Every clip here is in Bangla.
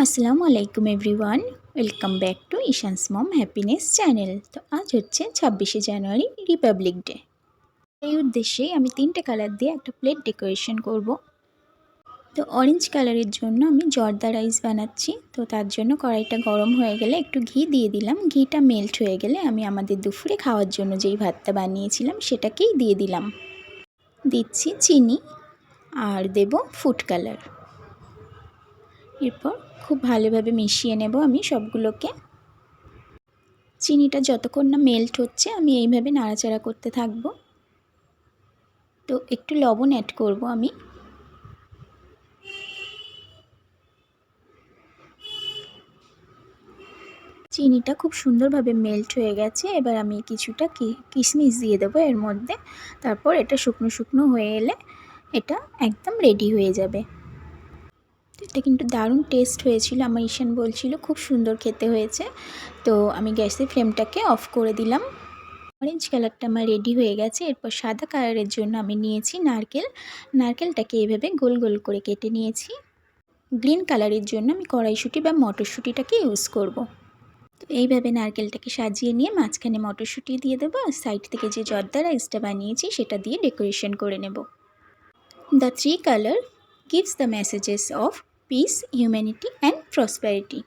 আসসালামু আলাইকুম everyone, welcome back to Ishan's mom happiness channel. তো আজ হচ্ছে 26শে জানুয়ারি, রিপাবলিক ডে। এই উদ্দেশ্যেই আমি 3টে কালার দিয়ে একটা প্লেট ডেকোরেশন করব। তো অরেঞ্জ কালারের জন্য আমি জর্দা রাইস বানাচ্ছি। তো তার জন্য কড়াইটা গরম হয়ে গেলে একটু ঘি দিয়ে দিলাম। ঘিটা মেল্ট হয়ে গেলে আমি আমাদের দুপুরে খাওয়ার জন্য যেই ভাতটা বানিয়েছিলাম সেটাকেই দিয়ে দিলাম। দিচ্ছি চিনি আর দেব ফুড কালার। এরপর খুব ভালোভাবে মিশিয়ে নেব আমি সবগুলোকে। চিনিটা যতক্ষণ না মেল্ট হচ্ছে আমি এইভাবে নাড়াচাড়া করতে থাকব। তো একটু লবণ অ্যাড করব আমি। চিনিটা খুব সুন্দরভাবে মেল্ট হয়ে গেছে। এবার আমি কিছুটা কিশমিশ দিয়ে দেবো এর মধ্যে। তারপর এটা শুকনো শুকনো হয়ে এলে এটা একদম রেডি হয়ে যাবে। এটা কিন্তু দারুণ টেস্ট হয়েছিল। আমার ঈশান বলছিল খুব সুন্দর খেতে হয়েছে। তো আমি গ্যাসের ফ্লেমটাকে অফ করে দিলাম। অরেঞ্জ কালারটা আমার রেডি হয়ে গেছে। এরপর সাদা কালারের জন্য আমি নিয়েছি নারকেল। নারকেলটাকে এইভাবে গোল গোল করে কেটে নিয়েছি। গ্রিন কালারের জন্য আমি কড়াইশুঁটি বা মটরশুঁটিটাকে ইউজ করব। তো এইভাবে নারকেলটাকে সাজিয়ে নিয়ে মাঝখানে মটরশুঁটি দিয়ে দেবো, আর সাইড থেকে যে জর্দা রাইসটা বানিয়েছি সেটা দিয়ে ডেকোরেশন করে নেব। The 3 colour gives the messages of peace, humanity and prosperity.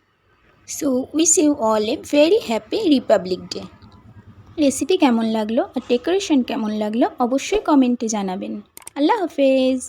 So wish you all a very happy Republic Day. Recipe কেমন লাগলো আর ডেকোরেশন কেমন লাগলো অবশ্যই কমেন্টে জানাবেন। আল্লাহ হাফেজ।